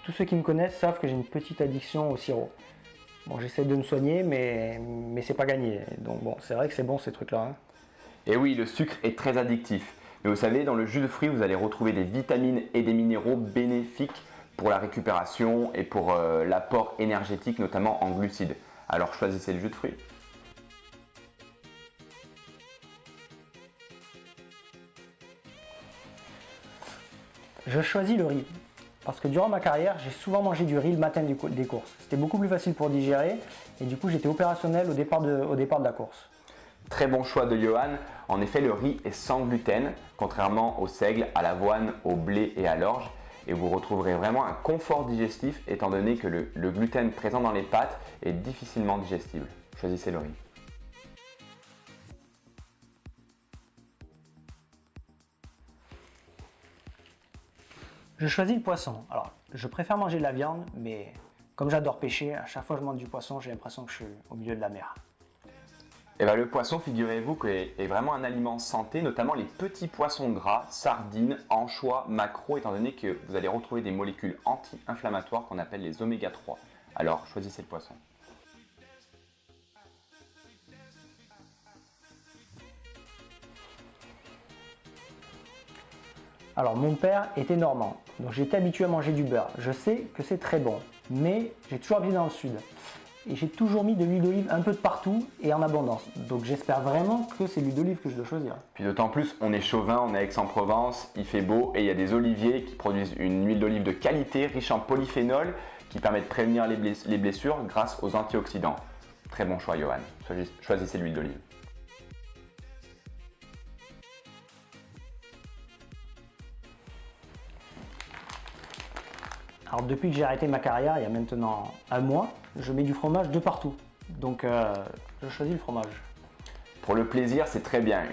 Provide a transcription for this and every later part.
tous ceux qui me connaissent savent que j'ai une petite addiction au sirop. Bon, j'essaie de me soigner, mais c'est pas gagné. Donc bon, c'est vrai que c'est bon ces trucs-là, hein. Et oui, le sucre est très addictif. Mais vous savez, dans le jus de fruits, vous allez retrouver des vitamines et des minéraux bénéfiques pour la récupération et pour l'apport énergétique, notamment en glucides. Alors choisissez le jus de fruits. Je choisis le riz. Parce que durant ma carrière, j'ai souvent mangé du riz le matin des courses. C'était beaucoup plus facile pour digérer et du coup j'étais opérationnel au départ de la course. Très bon choix de Johan. En effet, le riz est sans gluten, contrairement au seigle, à l'avoine, au blé et à l'orge. Et vous retrouverez vraiment un confort digestif étant donné que le gluten présent dans les pâtes est difficilement digestible. Choisissez le riz. Je choisis le poisson. Alors, je préfère manger de la viande, mais comme j'adore pêcher, à chaque fois que je mange du poisson, j'ai l'impression que je suis au milieu de la mer. Et bien, le poisson, figurez-vous, est vraiment un aliment santé, notamment les petits poissons gras, sardines, anchois, maquereaux, étant donné que vous allez retrouver des molécules anti-inflammatoires qu'on appelle les oméga 3. Alors, choisissez le poisson. Alors, mon père était normand, donc j'étais habitué à manger du beurre. Je sais que c'est très bon, mais j'ai toujours habité dans le sud. Et j'ai toujours mis de l'huile d'olive un peu de partout et en abondance. Donc j'espère vraiment que c'est l'huile d'olive que je dois choisir. Puis d'autant plus, on est chauvin, on est à Aix-en-Provence, il fait beau et il y a des oliviers qui produisent une huile d'olive de qualité, riche en polyphénol, qui permet de prévenir les blessures grâce aux antioxydants. Très bon choix, Johan. Choisissez l'huile d'olive. Alors depuis que j'ai arrêté ma carrière, il y a maintenant un mois, je mets du fromage de partout. Donc je choisis le fromage. Pour le plaisir, c'est très bien.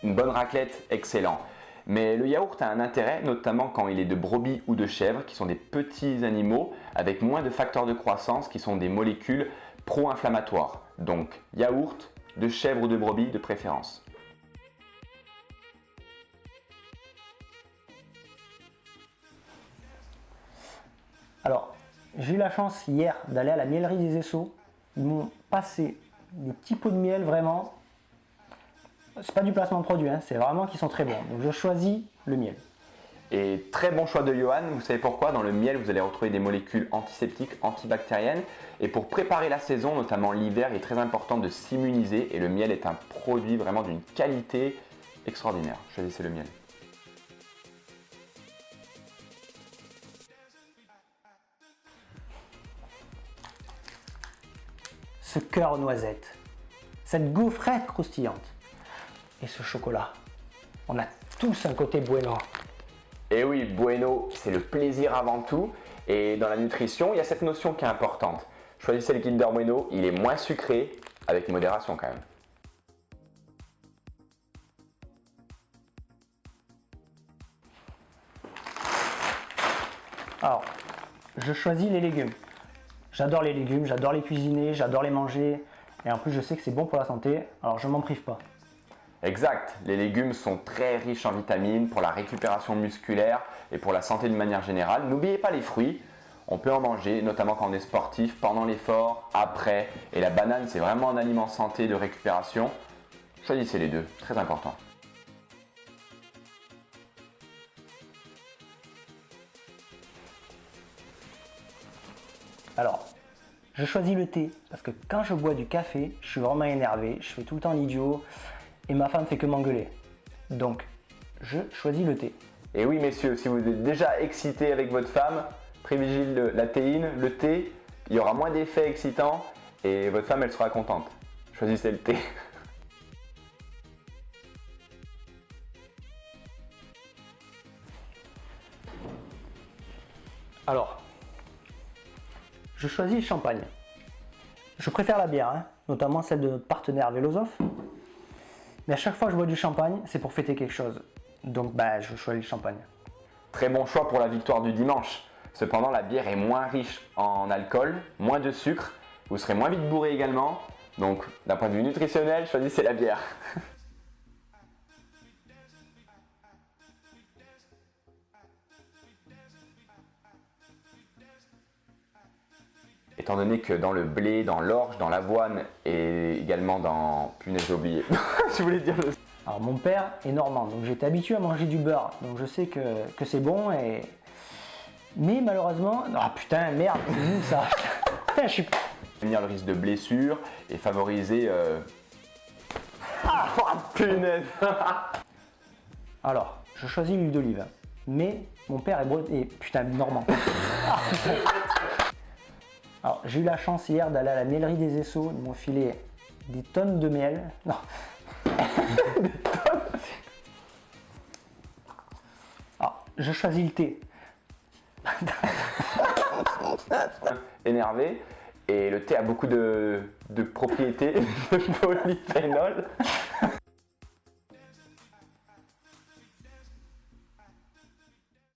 Une bonne raclette, excellent. Mais le yaourt a un intérêt, notamment quand il est de brebis ou de chèvre, qui sont des petits animaux avec moins de facteurs de croissance, qui sont des molécules pro-inflammatoires. Donc yaourt, de chèvre ou de brebis de préférence. Alors, j'ai eu la chance hier d'aller à la mielerie des Essaux. Ils m'ont passé des petits pots de miel vraiment. C'est pas du placement de produit, hein, c'est vraiment qu'ils sont très bons. Donc je choisis le miel. Et très bon choix de Johan, vous savez pourquoi? Dans le miel, vous allez retrouver des molécules antiseptiques, antibactériennes. Et pour préparer la saison, notamment l'hiver, il est très important de s'immuniser. Et le miel est un produit vraiment d'une qualité extraordinaire. Choisissez le miel. Ce cœur aux noisettes, cette gaufrette croustillante et ce chocolat. On a tous un côté bueno. Et oui, bueno, c'est le plaisir avant tout. Et dans la nutrition, il y a cette notion qui est importante. Choisissez le Kinder Bueno, il est moins sucré, avec modération quand même. Alors, je choisis les légumes. J'adore les légumes, j'adore les cuisiner, j'adore les manger. Et en plus, je sais que c'est bon pour la santé, alors je m'en prive pas. Exact, les légumes sont très riches en vitamines pour la récupération musculaire et pour la santé de manière générale. N'oubliez pas les fruits, on peut en manger, notamment quand on est sportif, pendant l'effort, après. Et la banane, c'est vraiment un aliment santé de récupération. Choisissez les deux, très important. Alors, je choisis le thé parce que quand je bois du café, je suis vraiment énervé, je fais tout le temps l'idiot et ma femme fait que m'engueuler. Donc, je choisis le thé. Et oui messieurs, si vous êtes déjà excité avec votre femme, privilégiez la théine, le thé, il y aura moins d'effets excitants et votre femme elle sera contente. Choisissez le thé. Alors, je choisis le champagne. Je préfère la bière, hein, notamment celle de notre partenaire Vélosophe. Mais à chaque fois que je bois du champagne, c'est pour fêter quelque chose. Donc je choisis le champagne. Très bon choix pour la victoire du dimanche. Cependant, la bière est moins riche en alcool, moins de sucre, vous serez moins vite bourré également. Donc, d'un point de vue nutritionnel, choisissez la bière. étant donné que dans le blé, dans l'orge, dans l'avoine et également dans... Punaise, j'ai oublié. Je voulais dire le... Alors mon père est normand, donc j'étais habitué à manger du beurre, donc je sais que c'est bon et... Mais malheureusement... Ah putain, merde, c'est nul ça. Putain, je suis... Prévenir le risque de blessure et favoriser... Ah, oh, punaise. Alors, je choisis l'huile d'olive, mais mon père est putain, normand. Alors, j'ai eu la chance hier d'aller à la miellerie des Essaux, ils m'ont filé des tonnes de miel. Non. Des tonnes. Alors, je choisis le thé. Énervé. Et le thé a beaucoup de propriétés de polyphénol.